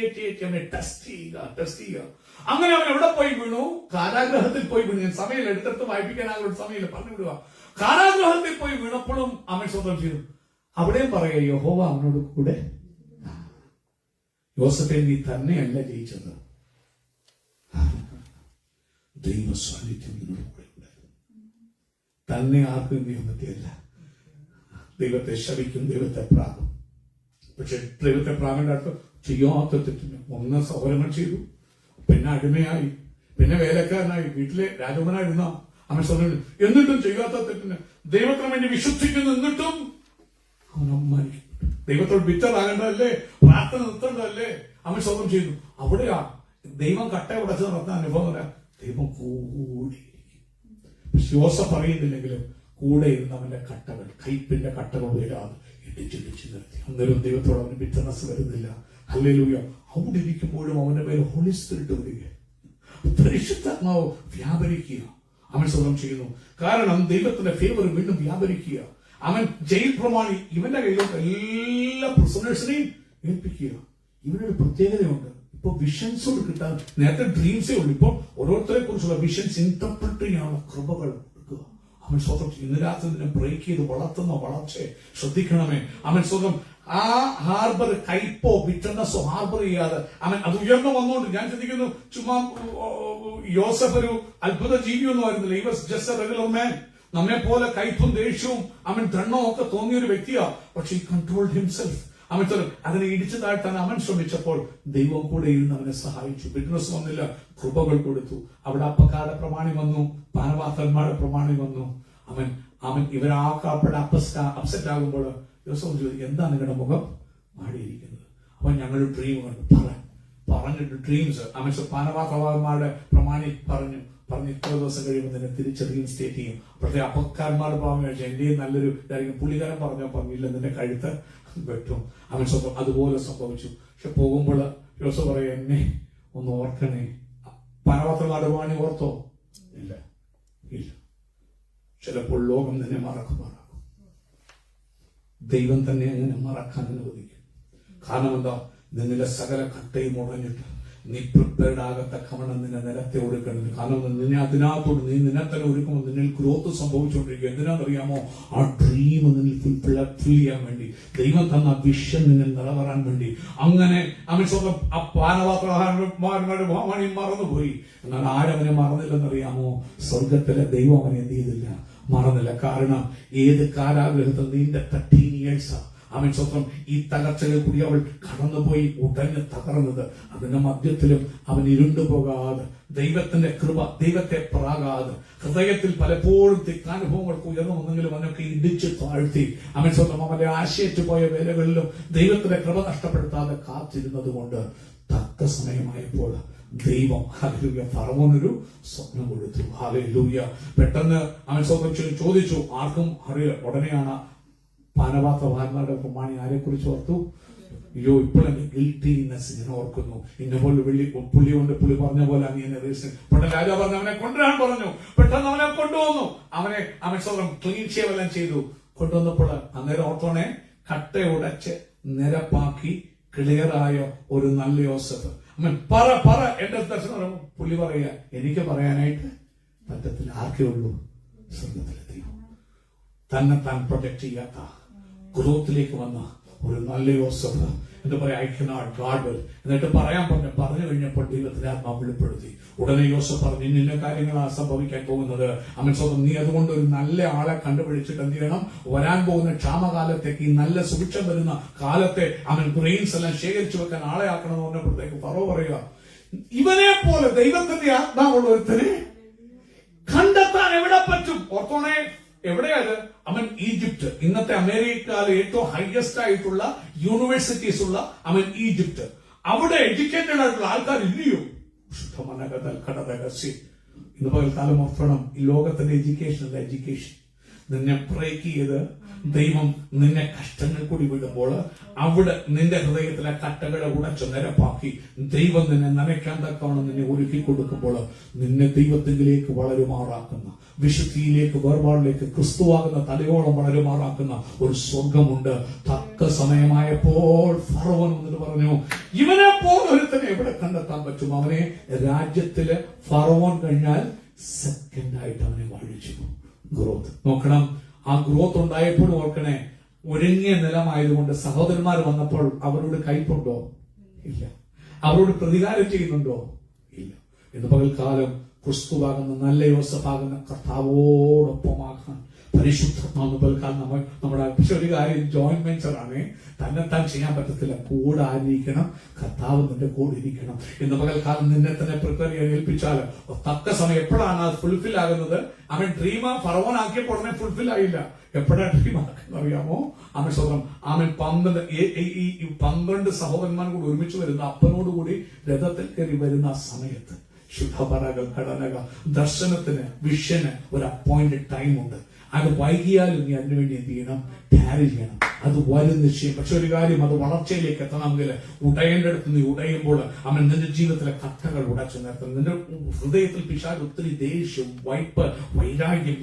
അവനെ ടെസ്റ്റ് ചെയ്യുക. അങ്ങനെ അവൻ എവിടെ പോയി വീണു? കാരാഗ്രഹത്തിൽ പോയി വീണു. ഞാൻ സമയം എടുത്തെടുത്ത് വായിപ്പിക്കാനാകുന്ന സമയം പറഞ്ഞു വിടുക. കാരാഗ്രഹത്തിൽ പോയി വീണപ്പോഴും അവൻ സ്വന്തം ചെയ്തു. അവിടെയും പറയുക, യഹോവ അവനോട് കൂടെ. യോസഫെ, നീ തന്നെയല്ല ജയിച്ചത്, ദൈവ സാന്നിധ്യം നിന്നോട് കൂടെ ഉണ്ടായിരുന്നു. തന്നെ ആർക്കും ചെയ്യാൻ പറ്റിയല്ല. ദൈവത്തെ ശപിക്കും, ദൈവത്തെ പ്രാകും. പക്ഷെ ദൈവത്തെ പ്രാകേണ്ട അടുത്ത് ചെയ്യാത്ത തെറ്റിന് ഒന്ന് സഹോദരങ്ങൾ ചെയ്തു, പിന്നെ അടിമയായി, പിന്നെ വേലക്കാരനായി, വീട്ടിലെ രാജകുമാരനായിരുന്ന അവൻ സഹോദരൻ. എന്നിട്ടും ചെയ്യാത്ത തെറ്റിന് ദൈവത്തിന് വേണ്ടി വിശ്വസിക്കുന്നു, എന്നിട്ടും അവൻ അമ്മാനിക്കും. ദൈവത്തോട് ബിറ്ററാകേണ്ടതല്ലേ, പ്രാർത്ഥന നിർത്തേണ്ടതല്ലേ, അവൻ സ്വന്തം ചെയ്തു. അവിടെയാ ദൈവം കട്ട ഉടച്ച് നടത്തുന്ന അനുഭവം. ദൈവം കൂടി യോസഫ് പറയുന്നില്ലെങ്കിലും കൂടെ ഇരുന്ന് അവന്റെ കട്ടകൾ, കയ്പിന്റെ കട്ടകൾ ഉയരാതെ ഇടിച്ചിടിച്ച് നിർത്തി. അന്നേരം ദൈവത്തോട് അവന് ബിറ്റർനെസ് വരുന്നില്ല. ഹല്ലേലൂയ. അവിടെ ഇരിക്കുമ്പോഴും അവന്റെ പേര് ഹോളി സ്പിരിറ്റ് വരിക, പരിശുദ്ധാത്മാവ് വ്യാപരിക്കുക. അവൻ സ്വന്തം ചെയ്യുന്നു. കാരണം ദൈവത്തിന്റെ ഫേവർ വീണ്ടും വ്യാപരിക്കുക. അവൻ ജയിൽ പ്രമാണി, ഇവന്റെ കയ്യിലോട്ട് എല്ലാ പ്രിസണേഴ്സിനെയും ഏൽപ്പിക്കുക. ഇവനൊരു പ്രത്യേകതയുണ്ട്. ഇപ്പൊ വിഷൻസോട് കിട്ടാൻ, നേരത്തെ ഡ്രീംസേ ഉള്ളൂ. ഇപ്പോൾ ഓരോരുത്തരെ കുറിച്ചുള്ള വിഷൻസ് ഇന്റർപ്രറ്റ് ചെയ്യാനുള്ള കൃപകൾ കൊടുക്കുക. അവൻ സ്വന്തം ഇന്ന് രാത്രി ഇതിനെ ബ്രേക്ക് ചെയ്ത് വളർത്തുന്ന വളർച്ചയെ ശ്രദ്ധിക്കണമേ. അവൻ സ്വന്തം ആ ഹാർബർ, കയ്പോ ബിറ്റർനെസ്സോ ഹാർബർ ചെയ്യാതെ അവൻ അത് ഉയർന്നു വന്നുകൊണ്ട്. ഞാൻ ചിന്തിക്കുന്നു, ചുമ്മാ യോസഫ് ഒരു അത്ഭുത ജീവിയൊന്നും ആയിരുന്നില്ല. He was just a regular man. നമ്മെ പോലെ കയ്പും ദേഷ്യവും അവൻ ദണ്ണവും ഒക്കെ തോന്നിയ ഒരു വ്യക്തിയാ. പക്ഷെ he controlled himself. അവൻ അതിനെ ഇടിച്ചു താഴ്ത്താൻ അവൻ ശ്രമിച്ചപ്പോൾ ദൈവം കൂടെ ഇരുന്ന് അവനെ സഹായിച്ചു. ബിസിനസ് വന്നില്ല, കൃപകൾ കൊടുത്തു. അവിടെ അപ്പക്കാരുടെ പ്രമാണി വന്നു, പാനപാത്രന്മാരുടെ പ്രമാണി വന്നു. അവൻ ഇവരാക്കപ്പെടെ അപ്സെറ്റ് ആകുമ്പോൾ യോസഫ് ചോദിക്കും, എന്താ നിങ്ങളുടെ മുഖം മാടിയിരിക്കുന്നത്? അവൻ ഞങ്ങളുടെ ഡ്രീം കണ്ടു പറഞ്ഞിട്ട് ഡ്രീംസ് അവൻ പാനപാത്രന്മാരുടെ പ്രമാണി പറഞ്ഞു ഇത്ര ദിവസം കഴിയുമ്പോൾ നിന്നെ തിരിച്ച് റീഇൻസ്റ്റേറ്റ് ചെയ്യും. അപ്പോഴത്തെ അപ്പക്കാരന്മാരുടെ ഭാവം കഴിച്ചു എന്റെയും നല്ലൊരു ഇതായിരിക്കും. പുള്ളിക്കാരൻ പറഞ്ഞപ്പോൾ ഇല്ല, നിന്റെ കഴുത്ത് വെട്ടും. അവൻ സ്വന്തം അതുപോലെ സംഭവിച്ചു. പക്ഷെ പോകുമ്പോൾ യോസഫ് പറയും, എന്നെ ഒന്ന് ഓർക്കണേ. പാനപാത്രന്മാരുടെ പ്രമാണി ഓർത്തോ? ഇല്ല. ചിലപ്പോൾ ലോകം നിന്നെ മറക്കുമാറാകും. ദൈവം തന്നെ അങ്ങനെ മറക്കാൻ അനുവദിക്കും. കാരണം എന്താ? നിന്നിലെ സകല കട്ടയും ഉടഞ്ഞിട്ട് നീ പ്രിപ്പയർഡ് ആകത്തക്കവണ്ണം നിന്നെ നിലത്തെ ഒരുക്കണം. കാരണം നിന്നെ അതിനകത്തോട് നീ നിന്നെ തന്നെ ഒരുക്കുമ്പോൾ നിന്നിൽ ഗ്രോത്ത് സംഭവിച്ചുകൊണ്ടിരിക്കുക. എന്തിനാണെന്നറിയാമോ? ആ ഡ്രീം നിന്നിൽ ഫിൽ ചെയ്യാൻ വേണ്ടി, ദൈവം തന്ന വിഷൻ നിന്നിൽ നിലവറാൻ വേണ്ടി. അങ്ങനെ അവൻ സ്വന്തം ആ പാനപാത്രമാരുടെ മണി മറന്നുപോയി. എന്നാൽ ആരവനെ മറന്നില്ലെന്നറിയാമോ? സ്വർഗത്തിലെ ദൈവം അവനെ എന്ത് ചെയ്തില്ല? മറന്നില്ല. കാരണം ഏത് കാരാഗ്രഹത്തിൽ നീണ്ട 13 years അവൻ സ്വന്തം ഈ തകർച്ചകൾ കൂടി അവൾ കടന്നുപോയി ഉടനെ തകർന്നത്. അതിന്റെ മധ്യത്തിലും അവൻ ഇരുണ്ടുപോകാതെ, ദൈവത്തിന്റെ കൃപ ദൈവത്തെ പ്രാകാതെ, ഹൃദയത്തിൽ പലപ്പോഴും തിക്താനുഭവങ്ങൾക്ക് ഉയർന്നു വന്നെങ്കിലും അവനൊക്കെ ഇടിച്ചു താഴ്ത്തി അവൻ സ്വന്തം അവന്റെ ആശയിച്ചു പോയ വേലകളിലും ദൈവത്തിന്റെ കൃപ നഷ്ടപ്പെടുത്താതെ കാത്തിരുന്നത് കൊണ്ട് തക്ക സമയമായപ്പോൾ ദൈവം ഹല്ലേലൂയ ഫറവോനൊരു സ്വപ്നം കൊടുത്തു. ഹല്ലേലൂയ. പെട്ടെന്ന് അവൻ സ്വന്തം ചോദിച്ചു, ആർക്കും അറിയില്ല. ഉടനെയാണ് പാനപാത്രവാന്മാരുടെ പ്രമാണി ആരെ കുറിച്ച് ഓർത്തു? അയ്യോ, ഇപ്പോഴെന്റെ ഗിൽറ്റിനെസ് ഞാൻ ഓർക്കുന്നു. ഇന്നപോലെ പുള്ളി കൊണ്ട് പുള്ളി പറഞ്ഞ പോലെ അങ്ങനെ പെട്ടെന്ന് രാജാവ് പറഞ്ഞു അവനെ കൊണ്ടുവരാൻ പറഞ്ഞു. പെട്ടെന്ന് അവനെ കൊണ്ടുവന്നു. അവൻ സ്വന്തം ക്ലീൻ ഷേവെല്ലാം ചെയ്തു. കൊണ്ടുവന്നപ്പോൾ അന്നേരം ഓർത്തോണെ, കട്ട ഉടച്ച് നിരപ്പാക്കി ക്ലിയറായ ഒരു നല്ല യോസഫ്. അവൻ പറ എന്റെ ദർശനം. പുള്ളി പറയുക, എനിക്ക് പറയാനായിട്ട് പറ്റത്തില്ല. ആർക്കേ ഉള്ളൂ? സ്വർഗത്തിലെത്തി തന്നെ താൻ പ്രൊജക്ട് ചെയ്യാത്ത ഗ്രോത്തിലേക്ക് വന്ന ഒരു നല്ല യോസഫ്. എന്താ പറയാ, ഐ കനോട്ട് ഗോഡ് വിൽ. എന്നിട്ട് പറഞ്ഞു കഴിഞ്ഞപ്പോൾ ദൈവത്തിന്റെ ആത്മാവ് വെളിപ്പെടുത്തി. ഉടനെ യോസഫ് പറഞ്ഞു, ഇന്ന കാര്യങ്ങളാണ് സംഭവിക്കാൻ പോകുന്നത്. അവൻ സ്വന്തം നീ അതുകൊണ്ട് ഒരു നല്ല ആളെ കണ്ടുപിടിച്ചിട്ട് എന്ത് ചെയ്യണം? വരാൻ പോകുന്ന ക്ഷാമകാലത്തേക്ക്, ഈ നല്ല സുഭിക്ഷം വരുന്ന കാലത്തെ അവൻ ഗ്രെയിൻസ് എല്ലാം ശേഖരിച്ചു വെക്കാൻ ആളെ ആക്കണം എന്ന് പറഞ്ഞപ്പോഴത്തേക്ക് ഫറോ പറയുക, ഇവനെ പോലെ ദൈവത്തിന്റെ ആത്മാവുള്ള ഒരുത്തനെ കണ്ടെത്താൻ എവിടെ പറ്റും? ഓർത്തോണേ, എവിടെയത്? അവൻ ഈജിപ്റ്റ്, ഇന്നത്തെ അമേരിക്കയിലെ ഏറ്റവും ഹയസ്റ്റ് ആയിട്ടുള്ള യൂണിവേഴ്സിറ്റീസ് ഉള്ള അവൻ ഈജിപ്റ്റ്. അവിടെ എഡ്യൂക്കേറ്റഡ് ആയിട്ടുള്ള ആൾക്കാർ ഇല്ലയോ? ഇന്ന് പകൽക്കാലം ഓർക്കണം, ഈ ലോകത്തിന്റെ എഡ്യൂക്കേഷൻ അല്ല എഡ്യൂക്കേഷൻ. നിന്നെ ബ്രേക്ക് ചെയ്ത് ദൈവം നിന്നെ കഷ്ടങ്ങൾ കൂടി വിടുമ്പോൾ അവിടെ നിന്റെ ഹൃദയത്തിലെ കട്ടകളെ ഉടച്ചു നിരപ്പാക്കി ദൈവം നിന്നെ നനയ്ക്കാൻ തക്കവണ്ണം നിന്നെ ഒരുക്കി കൊടുക്കുമ്പോൾ നിന്നെ ദൈവത്തിലേക്ക് വളരുമാറാക്കുന്ന, വിശുദ്ധിയിലേക്ക്, വേർപാടിലേക്ക്, ക്രിസ്തുവാകുന്ന തലയോളം വളരുമാറാക്കുന്ന ഒരു സ്വർഗമുണ്ട്. തക്ക സമയമായപ്പോൾ ഫറവോൻ എന്നിട്ട് പറഞ്ഞു, ഇവനെ പോലെ ഒരുത്തനെ എവിടെ കണ്ടെത്താൻ പറ്റും? അവനെ രാജ്യത്തില് ഫറവോൻ കഴിഞ്ഞാൽ സെക്കൻഡായിട്ട് അവനെ വഴിച്ചു. ഗ്രോത്ത് നോക്കണം. ആ ഗ്രോത്ത് ഉണ്ടായപ്പോൾ ഓർക്കണേ, ഒരുങ്ങിയ നിലമായതുകൊണ്ട് സഹോദരന്മാർ വന്നപ്പോൾ അവരോട് കയ്പുണ്ടോ? ഇല്ല. അവരോട് പ്രതികാരം ചെയ്യുന്നുണ്ടോ? ഇല്ല. ഇന്ന് പകൽക്കാലം ക്രിസ്തുവാകുന്ന നല്ല യോസഫാകുന്ന കർത്താവോടൊപ്പമാകാൻ പരിശുദ്ധാത്മാവ് പകൽക്കാലം നമ്മുടെ ഒരു കാര്യം ജോയിന്റ് വെഞ്ചർ ആണ്. തന്നെത്താൻ ചെയ്യാൻ പറ്റത്തില്ല. കൂടെ ആയിരിക്കണം, കർത്താവ് നിന്റെ കൂടെ ഇരിക്കണം. ഇന്ന് പകൽക്കാലം നിന്നെ തന്നെ പ്രിപ്പയർ ചെയ്യാൻ ഏൽപ്പിച്ചാൽ തക്ക സമയം എപ്പോഴാണ് അത് ഫുൾഫിൽ ആകുന്നത്? അവൻ ഡ്രീം ഫറവോൻ ആക്കിയപ്പോൾ ഉടനെ ഫുൾഫിൽ ആയില്ല. എപ്പോഴാണ് ഡ്രീം ആക്കുന്നത് അറിയാമോ? അവൻ സ്വന്തം അവൻ 12 സഹോദരന്മാർ കൂടി ഒരുമിച്ച് വരുന്ന അപ്പനോടുകൂടി രഥത്തിൽ കയറി വരുന്ന ആ സമയത്ത് ശുദ്ധപരക ഘടനക ദർശനത്തിന് വിഷന് ഒരു അപ്പോയിന്റഡ് ടൈം ഉണ്ട്. അത് വൈകിയാലും നീ അതിനുവേണ്ടി എന്ത് ചെയ്യണം? ക്യാരി ചെയ്യണം. അത് വരും നിശ്ചയം. പക്ഷെ ഒരു കാര്യം, അത് വളർച്ചയിലേക്ക് എത്തണമെങ്കിൽ ഉടയേണ്ട അടുത്ത് നീ ഉടയുമ്പോൾ അവൻ നിന്റെ ജീവിതത്തിലെ കട്ടകൾ ഉടച്ചു നിർത്തും. നിന്റെ ഹൃദയത്തിൽ പിശാച് ഒത്തിരി ദേഷ്യം, വൈരാഗ്യം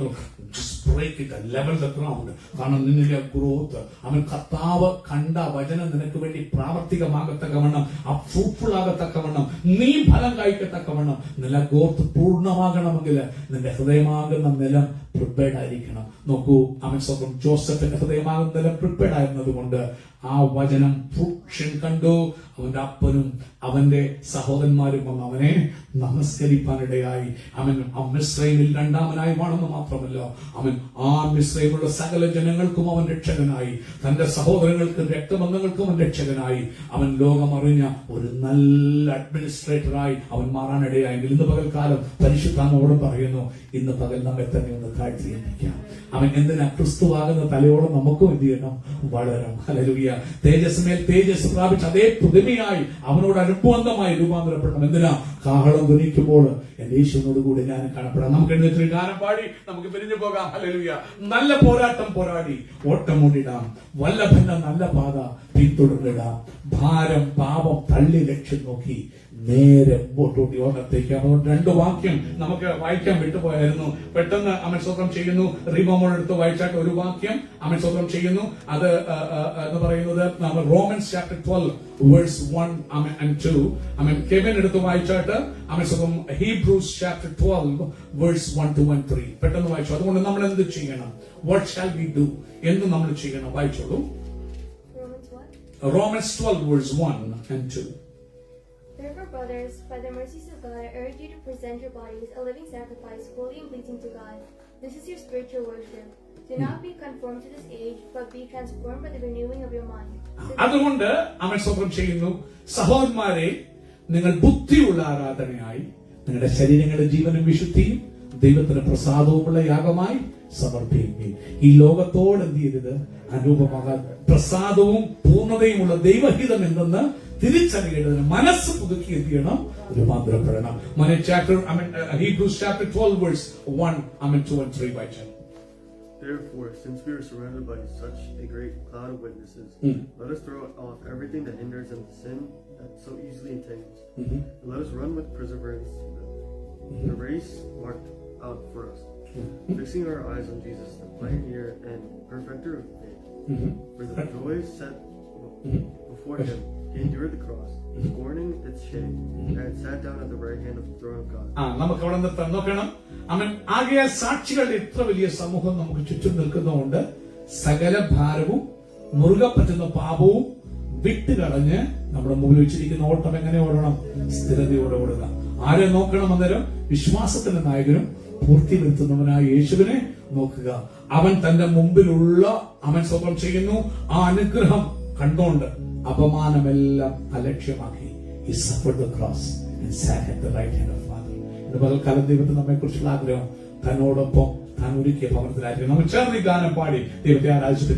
ലെവൽ എത്തണമുണ്ട്. കാരണം നിന്നിലെ ഗ്രോത്ത് അവൻ കർത്താവ് കണ്ട വചനം നിനക്ക് വേണ്ടി പ്രാവർത്തികമാകത്തക്കവണ്ണം, ഫ്രൂട്ട്ഫുൾ ആകത്തക്കവണ്ണം, നീ ഫലം കായ്ക്കത്തക്കവണ്ണം നില ഗ്രോത്ത് പൂർണ്ണമാകണമെങ്കിൽ നിന്റെ ഹൃദയമാകുന്ന നിലം പ്രിപ്പയർഡ് ആയിരിക്കണം. നോക്കൂ, അവൻ സ്വന്തം ജോസഫിന്റെ ഹൃദയമാകുന്ന നിലം പ്രിപ്പയർഡ് ആയിരുന്നത് കൊണ്ട് ആ വചനം ഫ്രൂക്ഷൻ കണ്ടു. അവന്റെ അപ്പനും അവന്റെ സഹോദരന്മാരും വന്ന് അവനെ നമസ്കരിപ്പാനിടയായി. അവൻ മിസ്രൈമിൽ രണ്ടാമനായി വാണെന്ന് മാത്രമല്ല, അവൻ ആ മിസ്രൈമിലുള്ള സകല ജനങ്ങൾക്കും അവൻ രക്ഷകനായി, തന്റെ സഹോദരങ്ങൾക്കും രക്തബന്ധങ്ങൾക്കും അവൻ രക്ഷകനായി. അവൻ ലോകമറിഞ്ഞ ഒരു നല്ല അഡ്മിനിസ്ട്രേറ്ററായി അവൻ മാറാനിടയായെങ്കിൽ ഇന്ന് പകൽക്കാലം പരിശുദ്ധാത്മാവോട് പറയുന്നു, ഇന്ന് പകൽ നമ്മെ തന്നെ ഒന്ന് താഴ്ത്തിയിരിക്കാം. അവൻ എന്തിനാ? ക്രിസ്തുവാകുന്ന തലയോളം നമുക്കും എന്ത് ചെയ്യണം? വളരണം. ഹല്ലേലൂയ. തേജസ്മേൽ തേജസ് പ്രാപിച്ച് അതേ പുതുമയായി അവനോട് അനുബന്ധമായി രൂപാന്തരപ്പെടണം. എന്തിനാ? കാഹളം ധ്വനിക്കുമ്പോൾ എന്റെ യേശുവിനോട് കൂടി ഞാൻ കാണപ്പെടാം. നമുക്ക് എഴുന്നേറ്റ് ഗാനം പാടി നമുക്ക് പിരിഞ്ഞു പോകാം. ഹല്ലേലൂയ. നല്ല പോരാട്ടം പോരാടി ഓട്ടമോടിടാം, വല്ലഭന്റെ നല്ല പാത പിന്തുടർന്നിടാം, ഭാരം പാപം തള്ളി ലക്ഷ്യം നോക്കി നേരെ മുമ്പോട്ടോട്ടി ഓർമ്മത്തേക്ക്. അതുകൊണ്ട് 2 വാക്യം നമുക്ക് വായിക്കാൻ വിട്ടുപോയായിരുന്നു. പെട്ടെന്ന് അമൻ സ്വന്തം ചെയ്യുന്നു. റീമോമോൾ എടുത്ത് വായിച്ചാട്ട് ഒരു വാക്യം അമൻ സ്വന്തം ചെയ്യുന്നു. അത് എന്ന് പറയുന്നത് റോമൻസ് ചാപ്റ്റർ 12 വേഴ്സ് 1 and 2. അമൻ കെവിൻ എടുത്ത് വായിച്ചാട്ട് അമൻ സ്വന്തം ഹീബ്രൂസ് ചാപ്റ്റർ 12 വേഴ്സ് 1, 2 and 3 പെട്ടെന്ന് വായിച്ചു. അതുകൊണ്ട് നമ്മൾ എന്ത് ചെയ്യണം? What shall we do? എന്ത് നമ്മൾ ചെയ്യണം? വായിച്ചോളൂ. Romans 12 verse 1 and 2. Therefore, brothers, by the mercies of God, I urge you to present your bodies a living sacrifice, holy and pleasing to God. This is your spiritual worship. Do not be conformed to this age, but be transformed by the renewing of your mind. അതുകൊണ്ട് അവൻ സ്വന്തം ചെയ്യുന്നു. സഹോദരന്മാരെ, നിങ്ങൾ ബുദ്ധിയുള്ള ആരാധനയായി നിങ്ങളുടെ ശരീരങ്ങളുടെ ജീവനും വിശുദ്ധിയും ദൈവത്തിന് പ്രസാദവുമുള്ള യാഗമായി സമർപ്പിക്കുകയും ഈ ലോകത്തോട് എന്ത് ചെയ്തത് അനുപമാകാൻ പ്രസാദവും പൂർണ്ണതയുമുള്ള ദൈവഹിതം എന്തെന്ന് തിരിച്ചറിയേണ്ടതിന് മനസ്സ് പുതുക്കി എന്ത് ചെയ്യണം? രൂപാന്തരപ്പെടണം. Hebrews chapter 12 verse 1, 2 and 3 വായിച്ചാൽ. Therefore, since we are surrounded by such a great cloud of witnesses, let us throw off everything that hinders and the sin that so easily entangles. And let us run with perseverance the race marked out for us, fixing our eyes on Jesus, the pioneer and perfecter of faith. For the joy set before him, he endured the cross, scorning its shame, and sat down at the right hand of the throne of God. നമുക്ക് അവിടെ നിർത്താൻ നോക്കണം. ആകയാൽ സാക്ഷികളുടെ ഇത്ര വലിയ സമൂഹം നമുക്ക് ചുറ്റും നിൽക്കുന്നതുകൊണ്ട് സകല ഭാരവും മുറുകെ പറ്റുന്ന പാപവും വിട്ടുകളഞ്ഞ് നമ്മുടെ മുമ്പിൽ വെച്ചിരിക്കുന്ന ഓട്ടം എങ്ങനെ ഓടണം? സ്ഥിരതയോടെ ഓടുക. ആരെ നോക്കണം? അന്നേരം വിശ്വാസത്തിന്റെ നായകനും പൂർത്തി വരുത്തുന്നവനായ യേശുവിനെ നോക്കുക. അവൻ തന്റെ മുമ്പിലുള്ള അവൻ സ്വന്തം ചെയ്യുന്നു. ആ അനുഗ്രഹം കണ്ടുകൊണ്ട് അപമാനമെല്ലാം അലക്ഷ്യമാക്കി he suffered the cross and sat at the right hand of Father. ഇന്ന് പകൽക്കാലം ദൈവത്തിന് നമ്മെ കുറിച്ചുള്ള ആഗ്രഹം തന്നോടൊപ്പം താൻ ഒരുക്കിയ ഭവനത്തിലായിരിക്കും. നമ്മൾ ചേർന്ന് ഈ ഗാനം പാടി ദൈവത്തെ ആരാധിച്ചിട്ട്